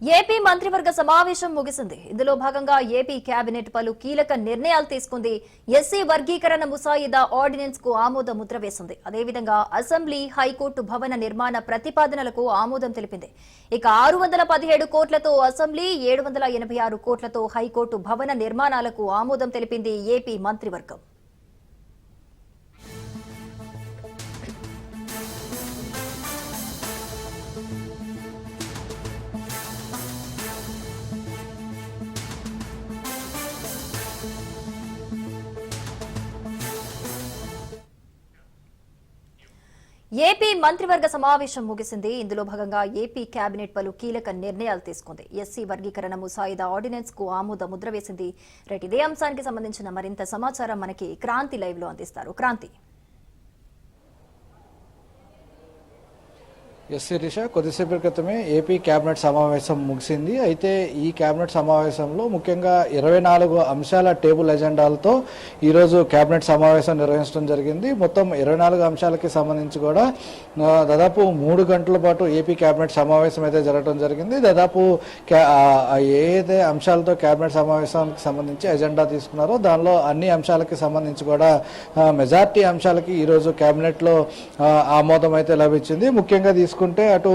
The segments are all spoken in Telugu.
ఏపీ మంత్రివర్గ సమావేశం ముగిసింది. ఇందులో భాగంగా ఏపీ కేబినెట్ పలు కీలక నిర్ణయాలు తీసుకుంది. ఎస్సీ వర్గీకరణ ముసాయిదా ఆర్డినెన్స్ కు ఆమోద ముద్ర వేసింది. అదేవిధంగా అసెంబ్లీ, హైకోర్టు భవన నిర్మాణ ప్రతిపాదనలకు ఆమోదం తెలిపింది. ఇక 617 కోట్లతో అసెంబ్లీ, 786 కోట్లతో హైకోర్టు భవన నిర్మాణాలకు ఆమోదం తెలిపింది ఏపీ మంత్రివర్గం. ఏపీ మంత్రివర్గ సమావేశం ముగిసింది. ఇందులో భాగంగా ఏపీ కేబినెట్ పలు కీలక నిర్ణయాలు తీసుకుంది. ఎస్సీ వర్గీకరణ ముసాయిదా ఆర్డినెన్స్ కు ఆమోద ముద్ర వేసింది. ఇదే అంశానికి సంబంధించిన మరింత సమాచారం మనకి క్రాంతి లైవ్ లో అందిస్తారు. క్రాంతి. ఎస్ శిరీష, కొద్దిసేపటి క్రితమే ఏపీ కేబినెట్ సమావేశం ముగిసింది. అయితే ఈ కేబినెట్ సమావేశంలో ముఖ్యంగా 24 అంశాల టేబుల్ ఎజెండాలతో ఈరోజు కేబినెట్ సమావేశం నిర్వహించడం జరిగింది. మొత్తం 24 అంశాలకి సంబంధించి కూడా దాదాపు 3 గంటల పాటు ఏపీ కేబినెట్ సమావేశం అయితే జరగడం జరిగింది. దాదాపు ఏదైతే అంశాలతో కేబినెట్ సమావేశానికి సంబంధించి ఎజెండా తీసుకున్నారో దానిలో అన్ని అంశాలకి సంబంధించి కూడా మెజార్టీ అంశాలకి ఈరోజు కేబినెట్లో ఆమోదం అయితే లభించింది. ముఖ్యంగా తీసుకుంటే అటు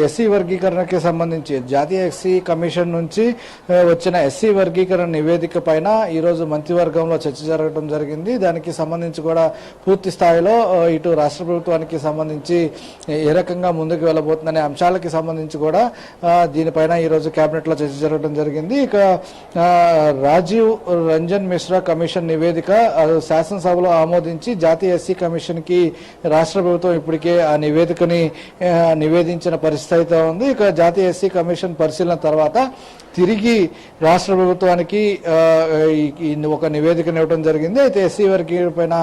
ఎస్సీ వర్గీకరణకి సంబంధించి జాతీయ ఎస్సీ కమిషన్ నుంచి వచ్చిన ఎస్సీ వర్గీకరణ నివేదిక పైన ఈరోజు మంత్రివర్గంలో చర్చ జరగడం జరిగింది. దానికి సంబంధించి కూడా పూర్తి స్థాయిలో ఇటు రాష్ట్ర ప్రభుత్వానికి సంబంధించి ఏ రకంగా ముందుకు వెళ్ళబోతుందనే అంశాలకి సంబంధించి కూడా దీనిపైన ఈరోజు కేబినెట్లో చర్చ జరగడం జరిగింది. ఇక రాజీవ్ రంజన్ మిశ్రా కమిషన్ నివేదిక శాసనసభలో ఆమోదించి జాతీయ ఎస్సీ కమిషన్ కి రాష్ట్ర ప్రభుత్వం ఇప్పటికే ఆ నివేదికని నివేదించిన పరిస్థితి ఉంది. ఇక జాతీయ ఎస్సీ కమిషన్ పరిశీలన తర్వాత తిరిగి రాష్ట్ర ప్రభుత్వానికి ఒక నివేదికను ఇవ్వడం జరిగింది. అయితే ఎస్సీ వర్గీకరణ పైన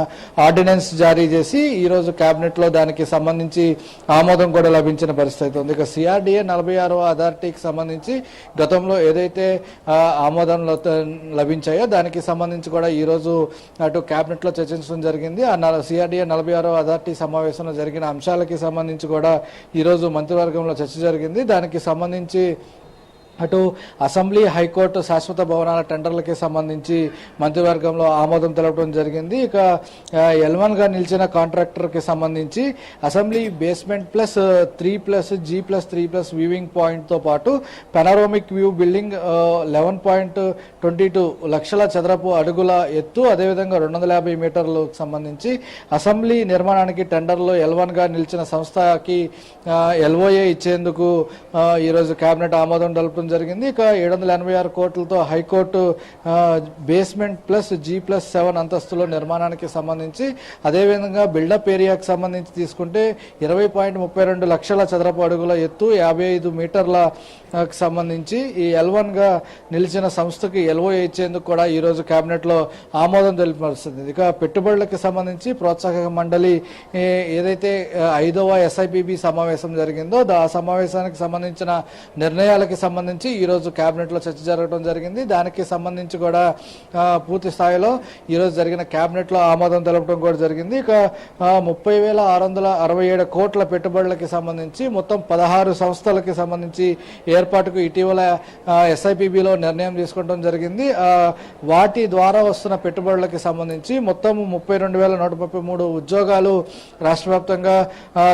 ఆర్డినెన్స్ జారీ చేసి ఈరోజు కేబినెట్ లో దానికి సంబంధించి ఆమోదం కూడా లభించిన పరిస్థితి ఉంది. ఇక సిఆర్డీఏ 46వ అథారిటీకి సంబంధించి గతంలో ఏదైతే ఆమోదం లభించాయో దానికి సంబంధించి కూడా ఈరోజు అటు కేబినెట్ లో చర్చించడం జరిగింది. ఆ సిఆర్డీఏ 46వ అథారిటీ సమావేశంలో జరిగిన అంశాలకి సంబంధించి కూడా ఈరోజు మంత్రివర్గంలో చర్చ జరిగింది. దానికి సంబంధించి అటు అసెంబ్లీ, హైకోర్టు శాశ్వత భవనాల టెండర్లకి సంబంధించి మంత్రివర్గంలో ఆమోదం తెలపడం జరిగింది. ఇక L1 గా నిలిచిన కాంట్రాక్టర్కి సంబంధించి assembly basement plus 3+G+3+ viewing పాయింట్తో పాటు పెనారోమిక్ వ్యూ బిల్డింగ్ 11.22 లక్షల చదరపు అడుగుల ఎత్తు, అదేవిధంగా 250 మీటర్లకు సంబంధించి అసెంబ్లీ నిర్మాణానికి టెండర్లో L1 గా నిలిచిన సంస్థకి LOA ఇచ్చేందుకు ఈరోజు కేబినెట్ ఆమోదం తెలపడం జరిగింది. ఇక 786 కోట్లతో హైకోర్టు బేస్మెంట్ ప్లస్ G+7 అంతస్తులో నిర్మాణానికి సంబంధించి, అదేవిధంగా బిల్డప్ ఏరియాకి సంబంధించి తీసుకుంటే 20.32 లక్షల చదరపు అడుగుల ఎత్తు, 55 మీటర్ల సంబంధించి ఈ L1 గా నిలిచిన సంస్థకి LOA ఇచ్చేందుకు కూడా ఈరోజు కేబినెట్ లో ఆమోదం తెలియపరుస్తుంది. ఇక పెట్టుబడులకు సంబంధించి ప్రోత్సాహక మండలి ఏదైతే 5వ SIPB సమావేశం జరిగిందో ఆ సమావేశానికి సంబంధించిన నిర్ణయాలకి సంబంధించి ఈరోజు కేబినెట్ లో చర్చ జరగడం జరిగింది. దానికి సంబంధించి కూడా పూర్తి స్థాయిలో ఈరోజు జరిగిన కేబినెట్ లో ఆమోదం తెలపడం కూడా జరిగింది. ఇక 30,667 కోట్ల పెట్టుబడులకి సంబంధించి మొత్తం 16 సంస్థలకి సంబంధించి ఏర్పాటుకు ఇటీవల SIPBలో నిర్ణయం తీసుకోవడం జరిగింది. వాటి ద్వారా వస్తున్న పెట్టుబడులకి సంబంధించి మొత్తం 32,133 ఉద్యోగాలు రాష్ట్ర వ్యాప్తంగా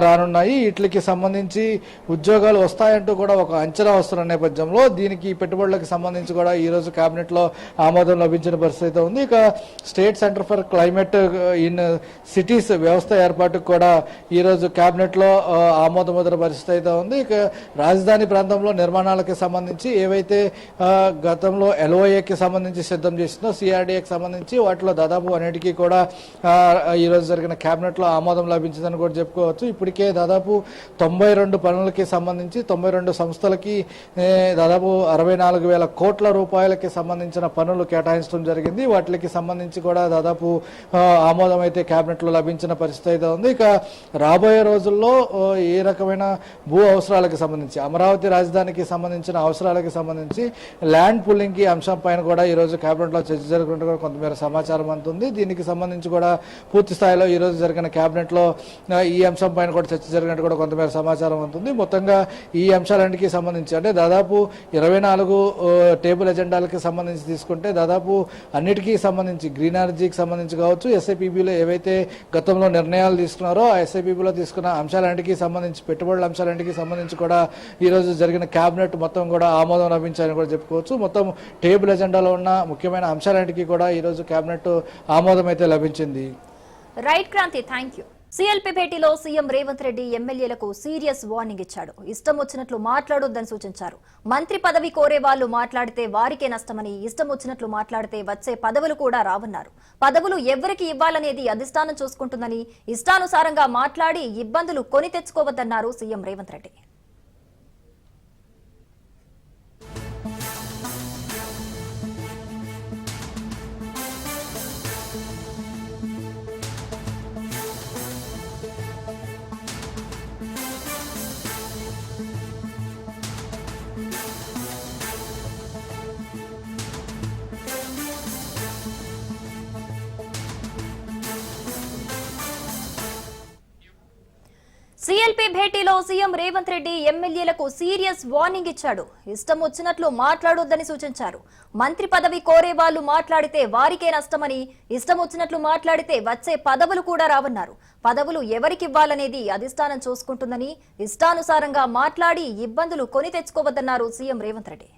రానున్నాయి. వీటికి సంబంధించి ఉద్యోగాలు వస్తాయంటూ కూడా ఒక అంచనా వస్తున్న నేపథ్యంలో దీనికి పెట్టుబడులకు సంబంధించి కూడా ఈ రోజు కేబినెట్ లో ఆమోదం లభించిన పరిస్థితి ఉంది. ఇక state centre for climate in cities వ్యవస్థ ఏర్పాటుకు కూడా ఈ రోజు కేబినెట్ లో ఆమోద ముద్ర పరిస్థితి అయితే ఉంది. ఇక రాజధాని ప్రాంతంలో నిర్మాణాలకు సంబంధించి ఏవైతే గతంలో LOAకి సంబంధించి సిద్ధం చేసిందో CRDAకి సంబంధించి వాటిలో దాదాపు అన్నిటికీ కూడా ఈ రోజు జరిగిన కేబినెట్ లో ఆమోదం లభించిందని కూడా చెప్పుకోవచ్చు. ఇప్పటికే దాదాపు 92 పనులకి సంబంధించి 92 సంస్థలకి దాదాపు 64,000 కోట్ల రూపాయలకి సంబంధించిన పనులు కేటాయించడం జరిగింది. వాటికి సంబంధించి కూడా దాదాపు ఆమోదం అయితే కేబినెట్లో లభించిన పరిస్థితి అయితే ఉంది. ఇక రాబోయే రోజుల్లో ఏ రకమైన భూ అవసరాలకు సంబంధించి అమరావతి రాజధానికి సంబంధించిన అవసరాలకు సంబంధించి ల్యాండ్ పుల్లింగ్ అంశం పైన కూడా ఈరోజు కేబినెట్లో చర్చ జరుగుతుంటే కూడా కొంతమేర సమాచారం అందుతుంది. దీనికి సంబంధించి కూడా పూర్తి స్థాయిలో ఈరోజు జరిగిన కేబినెట్లో ఈ అంశం పైన కూడా చర్చ జరిగినట్టు కూడా కొంతమేర సమాచారం ఉంటుంది. మొత్తంగా ఈ అంశాలన్నిటికీ సంబంధించి అంటే దాదాపు 24 టేబుల్ ఎజెండాలకి సంబంధించి తీసుకుంటే దాదాపు అన్నిటికీ సంబంధించి గ్రీన్ ఎనర్జీకి సంబంధించి కావచ్చు, ఎస్ఐపిబిలో ఏవైతే గతంలో నిర్ణయాలు తీసుకున్నారో ఆ ఎస్ఐపిబిలో తీసుకున్న అంశాలన్నిటికీ సంబంధించి పెట్టుబడుల అంశాలన్నిటికీ సంబంధించి కూడా ఈరోజు జరిగిన కేబినెట్ మొత్తం కూడా ఆమోదం లభించాలని కూడా చెప్పుకోవచ్చు. మొత్తం టేబుల్ ఎజెండాలో ఉన్న ముఖ్యమైన అంశాలన్నిటికీ కూడా ఈరోజు కేబినెట్ ఆమోదం అయితే లభించింది. Right Kranti, thank you. CLP భేటీలో సీఎం రేవంత్ రెడ్డి ఎమ్మెల్యేలకు సీరియస్ వార్నింగ్ ఇచ్చాడు. ఇష్టం వచ్చినట్లు మాట్లాడొద్దని సూచించారు. మంత్రి పదవి కోరే వాళ్లు మాట్లాడితే వారికే నష్టమని, ఇష్టం వచ్చినట్లు మాట్లాడితే వచ్చే పదవులు కూడా రావన్నారు. పదవులు ఎవరికి ఇవ్వాలనేది అధిష్టానం చూసుకుంటుందని, ఇష్టానుసారంగా మాట్లాడి ఇబ్బందులు కొని తెచ్చుకోవద్దన్నారు సీఎం రేవంత్ రెడ్డి. సీఎల్పీ భేటీలో సీఎం రేవంత్ రెడ్డి ఎమ్మెల్యేలకు సీరియస్ వార్నింగ్ ఇచ్చాడు. ఇష్టం వచ్చినట్లు మాట్లాడొద్దని సూచించారు. మంత్రి పదవి కోరే వాళ్లు మాట్లాడితే వారికే నష్టమని, ఇష్టం వచ్చినట్లు మాట్లాడితే వచ్చే పదవులు కూడా రావన్నారు. పదవులు ఎవరికివ్వాలనేది అధిష్టానం చూసుకుంటుందని, ఇష్టానుసారంగా మాట్లాడి ఇబ్బందులు కొని తెచ్చుకోవద్దన్నారు సీఎం రేవంత్ రెడ్డి.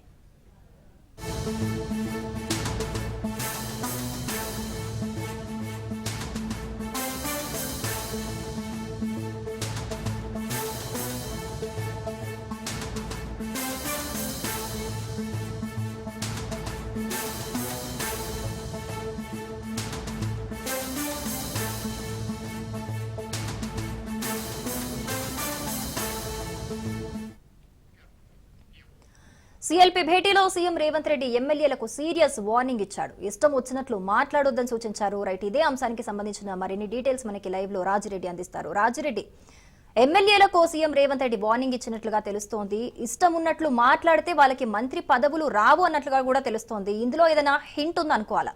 సీఎల్పీ భేటీలో సీఎం రేవంత్ రెడ్డి ఎమ్మెల్యేలకు సీరియస్ వార్నింగ్ ఇచ్చాడు. ఇష్టం వచ్చినట్లు మాట్లాడొద్దని సూచించారు. రైట్, ఇదే అంశానికి సంబంధించిన మరిన్ని డీటెయిల్స్ మనకి లైవ్ లో రాజిరెడ్డి అందిస్తారు. రాజిరెడ్డి, ఎమ్మెల్యేలకు సీఎం రేవంత్ రెడ్డి వార్నింగ్ ఇచ్చినట్లుగా తెలుస్తోంది. ఇష్టం ఉన్నట్లు మాట్లాడితే వాళ్ళకి మంత్రి పదవులు రావు అన్నట్లుగా కూడా తెలుస్తోంది. ఇందులో ఏదైనా హింట్ ఉందనుకోవాలా?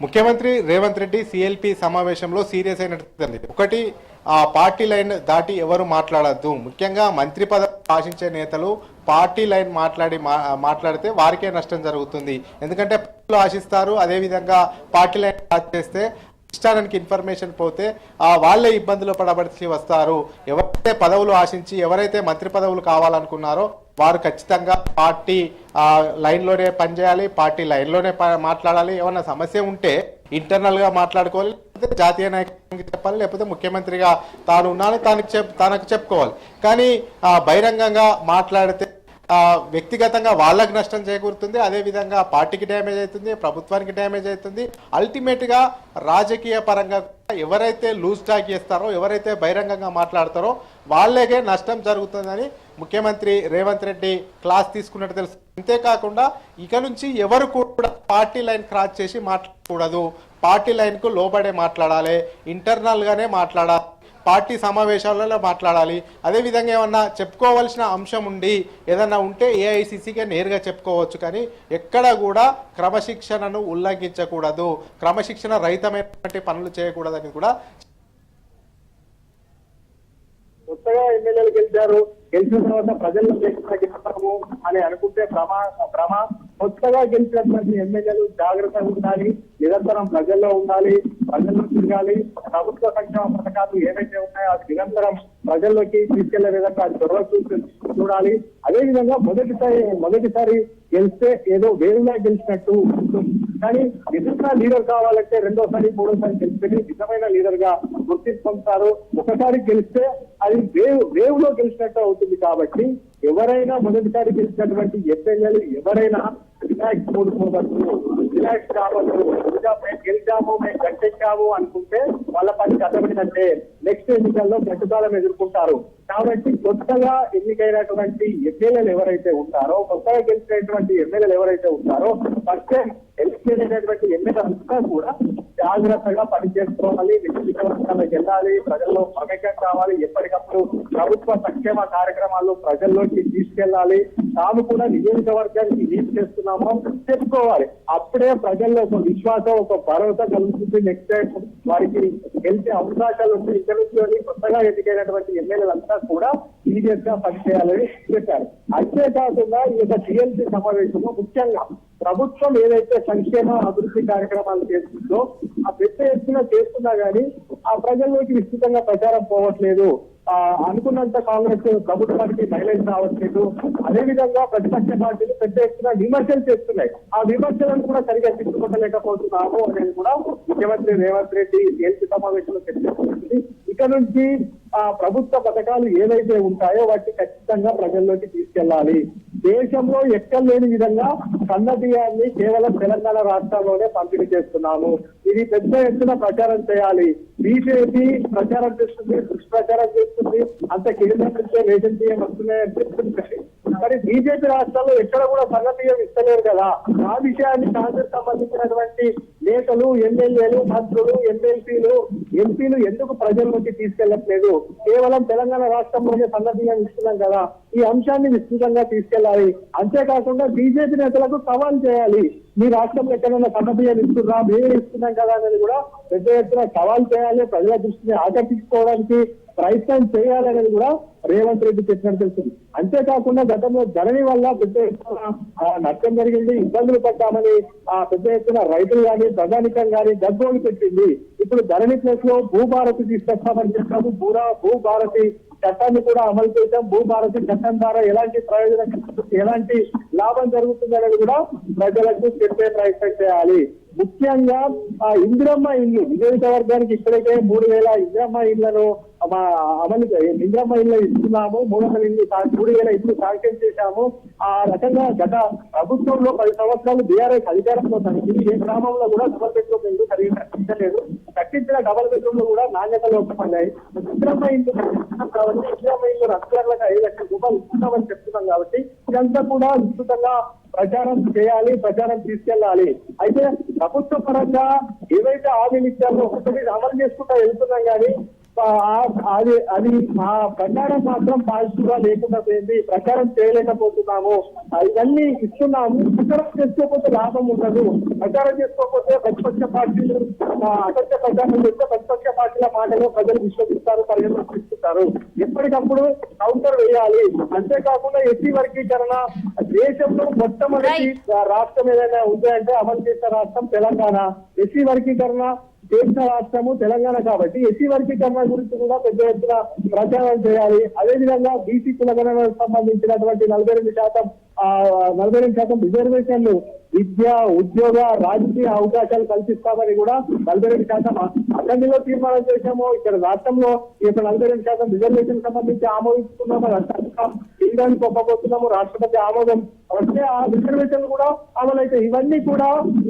ముఖ్యమంత్రి రేవంత్ రెడ్డి సిఎల్పి సమావేశంలో సీరియస్ అయినట్టు ఒకటి, ఆ పార్టీ లైన్ దాటి ఎవరు మాట్లాడద్దు. ముఖ్యంగా మంత్రి పదవి ఆశించే నేతలు పార్టీ లైన్ మాట్లాడితే వారికే నష్టం జరుగుతుంది. ఎందుకంటే ఆశిస్తారు, అదేవిధంగా పార్టీ లైన్ చేస్తే ఇష్టానికి ఇన్ఫర్మేషన్ పోతే వాళ్ళే ఇబ్బందులు పడబడిచి వస్తారు. ఎవరైతే పదవులు ఆశించి ఎవరైతే మంత్రి పదవులు కావాలనుకున్నారో వారు ఖచ్చితంగా పార్టీ లైన్లోనే పనిచేయాలి, పార్టీ లైన్లోనే మాట్లాడాలి. ఏమన్నా సమస్య ఉంటే ఇంటర్నల్ గా మాట్లాడుకోవాలి, లేకపోతే జాతీయ నాయకునికి చెప్పాలి, లేకపోతే ముఖ్యమంత్రిగా తాను ఉన్నాను తనకు చెప్పుకోవాలి. కానీ బహిరంగంగా మాట్లాడితే వ్యక్తిగతంగా వాళ్ళకి నష్టం చేకూరుతుంది, అదేవిధంగా పార్టీకి డ్యామేజ్ అవుతుంది, ప్రభుత్వానికి డ్యామేజ్ అవుతుంది. అల్టిమేట్ గా రాజకీయ పరంగా ఎవరైతే లూజ్ టాక్ చేస్తారో, ఎవరైతే బహిరంగంగా మాట్లాడతారో వాళ్ళకే నష్టం జరుగుతుందని ముఖ్యమంత్రి రేవంత్ రెడ్డి క్లాస్ తీసుకున్నట్టు తెలుసు. అంతేకాకుండా ఇక నుంచి ఎవరు కూడా పార్టీ లైన్ క్రాస్ చేసి మాట్లాడకూడదు, పార్టీ లైన్ కు లోబడే మాట్లాడాలి, ఇంటర్నల్ గానే మాట్లాడాలి, పార్టీ సమావేశాలలో మాట్లాడాలి. అదేవిధంగా ఏమన్నా చెప్పుకోవాల్సిన అంశం ఉండి ఏదన్నా ఉంటే ఏఐసిసిగా నేరుగా చెప్పుకోవచ్చు. కానీ ఎక్కడ కూడా క్రమశిక్షణను ఉల్లంఘించకూడదు, క్రమశిక్షణ రహితమైనటువంటి పనులు చేయకూడదని కూడా. కొత్తగా ఎమ్మెల్యేలు గెలిచారు, గెలిచిన తర్వాత ప్రజల్లో గెలుస్తాము అని అనుకుంటే కొత్తగా గెలిచినటువంటి ఎమ్మెల్యేలు జాగ్రత్తగా ఉండాలి, నిరంతరం ప్రజల్లో ఉండాలి, ప్రజల్లో తిరగాలి. ప్రభుత్వ సంక్షేమ పథకాలు ఏవైతే ఉన్నాయో అది నిరంతరం ప్రజల్లోకి తీసుకెళ్లే విధంగా అది చొరవ చూడాలి. అదేవిధంగా మొదటిసారి గెలిస్తే ఏదో వేరుగా గెలిచినట్టు ఉంటుంది. కానీ నిజంగా లీడర్ కావాలంటే రెండోసారి మూడోసారి గెలిస్తే నిజమైన లీడర్ గా గుర్తింపు పొందుతారు. ఒకసారి గెలిస్తే అది వేవులో గెలిచినట్టు అవుతుంది. కాబట్టి ఎవరైనా మొదటిసారి గెలిచినటువంటి ఎమ్మెల్యేలు ఎవరైనా రిలాక్స్ కూడుకోవద్దు, రిలాక్స్ కావద్దు. మేము గెలిచాము, మేము గట్టెక్కాము అనుకుంటే వాళ్ళ పని కట్టబడినట్టే. నెక్స్ట్ ఎన్నికల్లో ప్రతిఫలం ఎదుర్కొంటారు. కాబట్టి కొత్తగా ఎన్నికైనటువంటి ఎమ్మెల్యేలు ఎవరైతే ఉంటారో, కొత్తగా గెలిచినటువంటి ఎమ్మెల్యేలు ఎవరైతే ఉంటారో, ఫస్ట్ టైం ఎలక్షన్ అయినటువంటి ఎమ్మెల్యేలంతా కూడా జాగ్రత్తగా పనిచేసుకోవాలి, నియోజకవర్గాలకు వెళ్ళాలి, ప్రజల్లో మమేకం కావాలి, ఎప్పటికప్పుడు ప్రభుత్వ సంక్షేమ కార్యక్రమాల్లో ప్రజల్లోకి తీసుకెళ్లాలి, తాము కూడా నియోజకవర్గానికి ఏం చేస్తున్నామో చెప్పుకోవాలి. అప్పుడే ప్రజల్లో ఒక విశ్వాసం, ఒక భరోసా కలుగుతుంది. నెక్స్ట్ టైం వారికి గెలిచే అవకాశాలు ఉంటాయి. ఇక్కడ నుంచి కొత్తగా ఎన్నికైనటువంటి ఎమ్మెల్యేలంతా కూడా సీరియస్ గా పనిచేయాలని చెప్పారు. అంతేకాకుండా ఈ యొక్క టీఎల్సీ సమావేశంలో ముఖ్యంగా ప్రభుత్వం ఏదైతే సంక్షేమ అభివృద్ధి కార్యక్రమాలు చేస్తుందో ఆ పెద్ద ఎత్తున చేస్తున్నా గానీ ఆ ప్రజల్లోకి విస్తృతంగా ప్రచారం పోవట్లేదు. అనుకున్నంత కాంగ్రెస్ ప్రభుత్వానికి మైలేజ్ రావట్లేదు. అదేవిధంగా ప్రతిపక్ష పార్టీలు పెద్ద ఎత్తున విమర్శలు చేస్తున్నాయి. ఆ విమర్శలను కూడా సరిగా తిప్పుకోలేకపోతున్నాము అనేది కూడా ముఖ్యమంత్రి రేవంత్ రెడ్డి టీఎల్సీ సమావేశంలో చర్చించింది. ఇక నుంచి ప్రభుత్వ పథకాలు ఏవైతే ఉంటాయో వాటిని ఖచ్చితంగా ప్రజల్లోకి తీసుకెళ్లాలి. దేశంలో ఎక్కడ లేని విధంగా సన్న బియ్యాన్ని కేవలం తెలంగాణ రాష్ట్రంలోనే పంపిణీ చేస్తున్నాము. ఇది పెద్ద ఎత్తున ప్రచారం చేయాలి. బీజేపీ ప్రచారం చేస్తుంది, దుష్ప్రచారం చేస్తుంది. అంత కేంద్రం నుంచే రేషన్ బియ్యం వస్తున్నాయని చెప్తుంది. మరి బీజేపీ రాష్ట్రాల్లో ఎక్కడ కూడా సన్న బియ్యం ఇస్తలేరు కదా. ఆ విషయాన్ని కాంగ్రెస్ సంబంధించినటువంటి నేతలు, ఎమ్మెల్యేలు, మంత్రులు, ఎంపీలు ఎందుకు ప్రజల్లోకి తీసుకెళ్లట్లేదు? కేవలం తెలంగాణ రాష్ట్రంలోనే సన్న బియ్యం ఇస్తున్నాం కదా. ఈ అంశాన్ని విస్తృతంగా తీసుకెళ్లాలి. అంతేకాకుండా బీజేపీ నేతలకు సవాల్ చేయాలి. మీ రాష్ట్రంలో ఎక్కడైనా సన్న బియ్యం ఇస్తున్నా, మేమే ఇస్తున్నాం కదా అనేది కూడా పెద్ద ఎత్తున సవాల్ చేయాలి. ప్రజల దృష్టిని ఆకర్షించుకోవడానికి ప్రయత్నం చేయాలనేది కూడా రేవంత్ రెడ్డి చెప్పినట్టు తెలుస్తుంది. అంతేకాకుండా గతంలో ధరణి వల్ల పెద్ద ఎత్తున నష్టం జరిగింది, ఇబ్బందులు పడ్డామని పెద్ద ఎత్తున రైతులు కానీ ప్రజానికం కానీ గగ్గోలు పెట్టింది. ఇప్పుడు ధరణి ప్లేస్ లో భూభారతి తీసుకొస్తామని చెప్పాము. భూభారతి చట్టాన్ని కూడా అమలు చేశాం. భూభారతి చట్టం ద్వారా ఎలాంటి ప్రయోజనం, ఎలాంటి లాభం జరుగుతుందనేది కూడా ప్రజలకు చెప్పే ప్రయత్నం చేయాలి. ముఖ్యంగా ఇందిరమ్మ ఇల్లు నియోజకవర్గానికి ఇప్పటికే 3000 ఇందిరమ్మ ఇళ్లను ఇందిరమ్మ ఇల్లు ఇస్తున్నాము. 300 ఇల్లు 3000 ఇల్లు శాంక్షన్ చేశాము. ఆ రకంగా గత ప్రభుత్వంలో 10 సంవత్సరాలు బీఆర్ఎస్ అధికారంలో తగ్గింది. ఏ గ్రామంలో కూడా డబల్ బెడ్రూమ్ ఇల్లు సరిగ్గా కట్టించలేదు. కట్టించిన డబల్ బెడ్రూమ్ లో కూడా నాణ్యత లోపమన్నాయి. ఇందిరమ్మ ఇల్లు కాబట్టి ఇందిరమ్మ ఇల్లు 5 లక్షల రూపాయలు ఇస్తున్నామని చెప్తున్నాం. కాబట్టి ఇదంతా కూడా విస్తృతంగా ప్రచారం చేయాలి, ప్రచారం తీసుకెళ్లాలి. అయితే ప్రభుత్వ పరంగా ఏవైతే హామీలు ఇచ్చారో ఒకటి అమలు చేసుకుంటా వెళ్తున్నాం కానీ అది ఆ ప్రచారం మాత్రం పాజిటివ్ గా లేకుండా పోయింది. ప్రచారం చేయలేకపోతున్నాము. ఇవన్నీ ఇస్తున్నాము, ప్రచారం చేసుకోకపోతే లాభం ఉండదు. ప్రచారం చేసుకోకపోతే ప్రతిపక్ష పార్టీలు అసత్య ప్రచారం చేస్తే ప్రతిపక్ష పార్టీల మాటలో ప్రజలు విశ్వసిస్తారు, పరిగణలోకి తీసుకుంటారు. ఎప్పటికప్పుడు కౌంటర్ వేయాలి. అంతేకాకుండా ఎస్సీ వర్గీకరణ దేశంలో మొట్టమొదటి రాష్ట్రం ఏదైనా ఉందంటే అమలు చేసిన రాష్ట్రం తెలంగాణ. ఎస్సీ వర్గీకరణ చేసిన రాష్ట్రము తెలంగాణ. కాబట్టి ఎస్సీ వర్గీకరణ గురించి కూడా పెద్ద ఎత్తున ప్రచారం చేయాలి. అదేవిధంగా బీసీ కులగణనకు సంబంధించినటువంటి 42% రిజర్వేషన్లు విద్య, ఉద్యోగ, రాజకీయ అవకాశాలు కల్పిస్తామని కూడా 42% అసెంబ్లీలో తీర్మానం చేశాము. ఇక్కడ రాష్ట్రంలో ఈ 42% రిజర్వేషన్ సంబంధించి ఆమోదిస్తున్నాము. కేంద్రానికి పంపబోతున్నాము. రాష్ట్రపతి ఆమోదం వస్తే ఆ రిజర్వేషన్లు కూడా అమలైతే ఇవన్నీ కూడా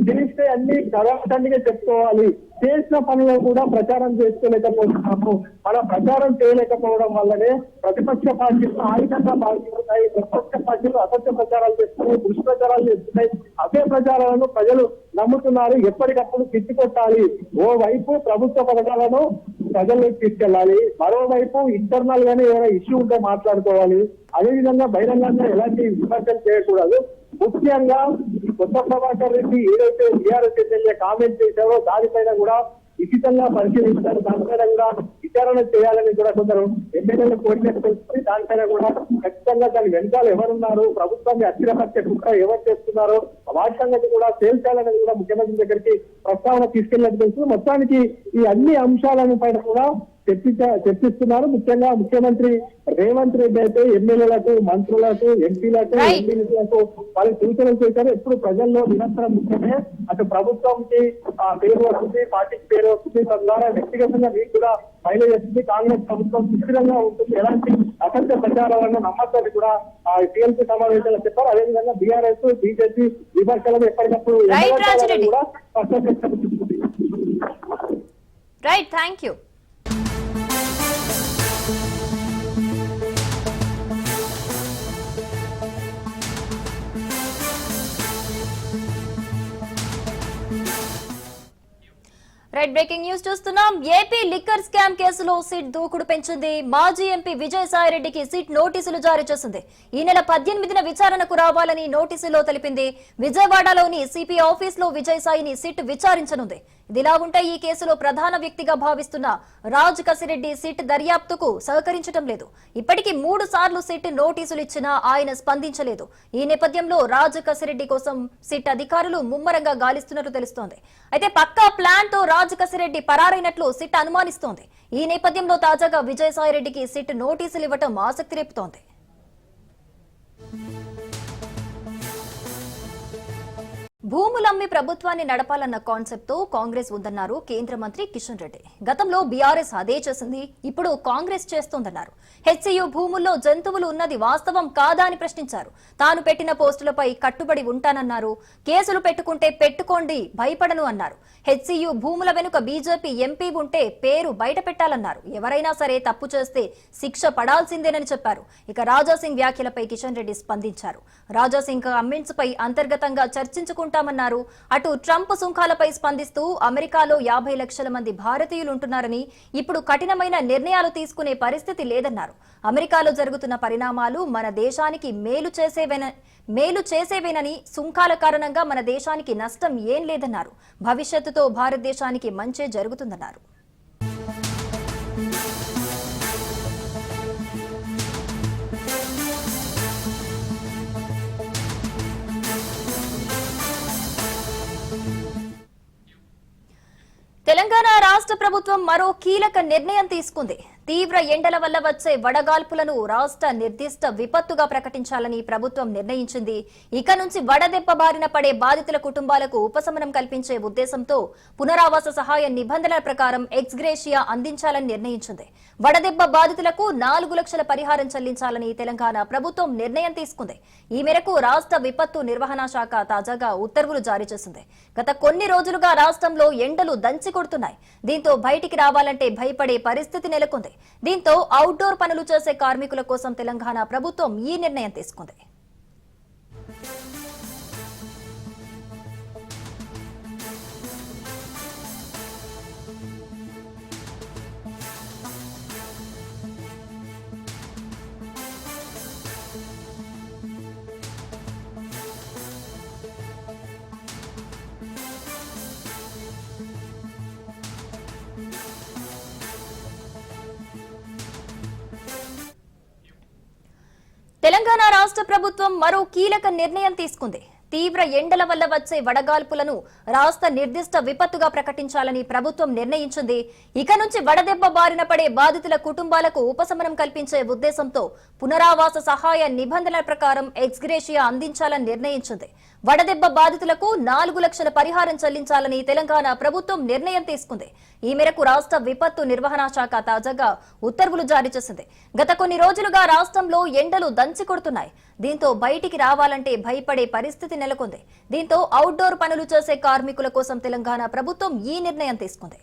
తెలిస్తే అన్ని కథాఖండిగా చెప్పుకోవాలి. చేసిన పనిలో కూడా ప్రచారం చేసుకోలేకపోతున్నాము. మన ప్రచారం చేయలేకపోవడం వల్లనే ప్రతిపక్ష పార్టీలు ఆయుధంగా పాల్గొంటున్నాయి. ప్రతిపక్ష పార్టీలు అసత్య ప్రచారాలు చేస్తున్నాయి, దుష్ప్రచారాలు చేస్తున్నాయి. అవే ప్రచారాలను ప్రజలు నమ్ముతున్నారు. ఎప్పటికప్పుడు తిట్టికొట్టాలి. ఓవైపు ప్రభుత్వ పథకాలను ప్రజల్లోకి తీసుకెళ్లాలి, మరోవైపు ఇంటర్నల్ గానే ఏమైనా ఇష్యూ ఉంటే మాట్లాడుకోవాలి. అదేవిధంగా బహిరంగంగా ఎలాంటి విమర్శలు చేయకూడదు. ముఖ్యంగా కొత్త ప్రభాకర్ రెడ్డి ఏదైతే టీఆర్ఎస్ ఎమ్మెల్యే కామెంట్ చేశారో దానిపైన కూడా నిశ్చితంగా పరిశీలిస్తారు. దానిపైన కూడా విచారణ చేయాలని కూడా కొందరు ఎమ్మెల్యేలు కోరినట్టు తెలుస్తుంది. దానిపైన కూడా ఖచ్చితంగా దాని వెనకాల ఎవరున్నారు, ప్రభుత్వాన్ని అస్థిరపరిచే కుట్ర ఎవరు చేస్తున్నారో వాటి సంగతి కూడా తేల్చాలని కూడా ముఖ్యమంత్రి దగ్గరికి ప్రస్తావన తీసుకెళ్ళినట్టు తెలుస్తుంది. మొత్తానికి ఈ అన్ని అంశాలను పైన కూడా చర్చిస్తున్నారు. ముఖ్యంగా ముఖ్యమంత్రి రేవంత్ రెడ్డి అయితే ఎమ్మెల్యేలకు, మంత్రులకు, ఎంపీలకు, ఎమ్మెల్యేలకు వాళ్ళు సూచనలు చేశారు. ఎప్పుడు ప్రజల్లో నిరంతరం ముఖ్యమే. అటు ప్రభుత్వంకి పేరు వస్తుంది, పార్టీకి పేరు వస్తుంది, తద్వారా వ్యక్తిగతంగా మీకు కూడా మైలేజ్ వస్తుంది. కాంగ్రెస్ ప్రభుత్వం సుస్థిరంగా ఉంటుంది, ఎలాంటి అసత్య ప్రచారాలను నమ్మద్దని కూడా టీఎల్సీ సమావేశంలో చెప్పారు. అదేవిధంగా బీఆర్ఎస్, బీజేపీ విమర్శలను ఎప్పటికప్పుడు కూడా స్పష్టంగా చెప్తుంది. Right, thank you. Right breaking news చూస్తున్నాం. ఏపీ లిక్కర్ స్కామ్ కేసులో సిట్ దూకుడు పెంచింది. మాజీ ఎంపీ విజయసాయిరెడ్డికి సిట్ నోటీసులు జారీ చేసింది. ఈ నెల 18న విచారణకు రావాలని నోటీసులో తెలిపింది. విజయవాడలోని సిపి ఆఫీస్ లో విజయసాయిని సిట్ విచారించనుంది. ఇదిలా ఉంటే ఈ కేసులో ప్రధాన వ్యక్తిగా భావిస్తున్న రాజ్ కసిరెడ్డి సిట్ దర్యాప్తుకు సహకరించడం లేదు. ఇప్పటికీ 3 సార్లు సిట్ నోటీసులు ఇచ్చినా ఆయన స్పందించలేదు. ఈ నేపథ్యంలో రాజ్ కసిరెడ్డి కోసం సిట్ అధికారులు ముమ్మరంగా గాలిస్తున్నట్లు తెలుస్తోంది. అయితే పక్కా ప్లాన్ తో రాజ్ కసిరెడ్డి పరారైనట్లు సిట్ అనుమానిస్తోంది. ఈ నేపథ్యంలో తాజాగా విజయసాయిరెడ్డికి సిట్ నోటీసులు ఇవ్వడం ఆసక్తి రేపుతోంది. భూములమ్మి ప్రభుత్వాన్ని నడపాలన్న కాన్సెప్ట్ తో కాంగ్రెస్ ఉందన్నారు కేంద్ర మంత్రి కిషన్ రెడ్డి. గతంలో బీఆర్ఎస్ అదే చేసింది, ఇప్పుడు కాంగ్రెస్ చేస్తోందన్నారు. హెచ్సియు భూముల్లో జంతువులు ఉన్నది వాస్తవం కాదా అని ప్రశ్నించారు. తాను పెట్టిన పోస్టులపై కట్టుబడి ఉంటానన్నారు. కేసులు పెట్టుకుంటే పెట్టుకోండి, భయపడను అన్నారు. హెచ్సియు భూముల వెనుక బీజేపీ ఎంపీ ఉంటే పేరు బయట పెట్టాలన్నారు. ఎవరైనా సరే తప్పు చేస్తే శిక్ష పడాల్సిందేనని చెప్పారు. ఇక రాజాసింగ్ వ్యాఖ్యలపై కిషన్ రెడ్డి స్పందించారు. రాజాసింగ్ కమెంట్స్ పై అంతర్గతంగా చర్చించుకుంటామన్నారు. అటు ట్రంప్ సుంకాలపై స్పందిస్తూ అమెరికాలో 50 లక్షల మంది భారతీయులు ఉంటున్నారని, ఇప్పుడు కఠినమైన నిర్ణయాలు తీసుకునే పరిస్థితి లేదన్నారు. అమెరికాలో జరుగుతున్న పరిణామాలు మన దేశానికి మేలు చేసేవేనని, సుంకాల కారణంగా మన దేశానికి నష్టం ఏం లేదన్నారు. భవిష్యత్తుతో భారతదేశానికి మంచే జరుగుతుందన్నారు. తెలంగాణ రాష్ట్ర ప్రభుత్వం మరో కీలక నిర్ణయం తీసుకుంది. తీవ్ర ఎండల వల్ల వచ్చే వడగాల్పులను రాష్ట్ర నిర్దిష్ట విపత్తుగా ప్రకటించాలని ప్రభుత్వం నిర్ణయించింది. ఇక నుంచి వడదెబ్బ బారిన పడే బాధితుల కుటుంబాలకు ఉపశమనం కల్పించే ఉద్దేశంతో పునరావాస సహాయ నిబంధనల ప్రకారం ఎక్స్గ్రేషియా అందించాలని నిర్ణయించింది. వడదెబ్బ బాధితులకు 4 లక్షల పరిహారం చెల్లించాలని తెలంగాణ ప్రభుత్వం నిర్ణయం తీసుకుంది. ఈ మేరకు రాష్ట్ర విపత్తు నిర్వహణ శాఖ తాజాగా ఉత్తర్వులు జారీ చేసింది. గత కొన్ని రోజులుగా రాష్ట్రంలో ఎండలు దంచి కొడుతున్నాయి. దీంతో బయటికి రావాలంటే భయపడే పరిస్థితి నెలకొంది. దీంతో అవుట్డోర్ పనులు చేసే కార్మికుల కోసం తెలంగాణ ప్రభుత్వం ఈ నిర్ణయం తీసుకుంది. తెలంగాణ రాష్ట్ర ప్రభుత్వం మరో కీలక నిర్ణయం తీసుకుంది. తీవ్ర ఎండల వల్ల వచ్చే వడగాల్పులను రాష్ట్ర నిర్దిష్ట విపత్తుగా ప్రకటించాలని ప్రభుత్వం నిర్ణయించింది. ఇక నుంచి వడదెబ్బ బారిన పడే బాధితుల కుటుంబాలకు ఉపశమనం కల్పించే ఉద్దేశంతో పునరావాస సహాయ నిబంధనల ప్రకారం ఎక్స్గ్రేషియా అందించాలని నిర్ణయించింది. వడదెబ్బ బాధితులకు 4 లక్షల పరిహారం చెల్లించాలని తెలంగాణ ప్రభుత్వం నిర్ణయం తీసుకుంది. ఈ మేరకు రాష్ట్ర విపత్తు నిర్వహణ శాఖ తాజాగా ఉత్తర్వులు జారీ చేసింది. గత కొన్ని రోజులుగా రాష్ట్రంలో ఎండలు దంచి కొడుతున్నాయి. దీంతో బయటికి రావాలంటే భయపడే పరిస్థితి నెలకొంది. దీంతో అవుట్డోర్ పనులు చేసే కార్మికుల కోసం తెలంగాణ ప్రభుత్వం ఈ నిర్ణయం తీసుకుంది.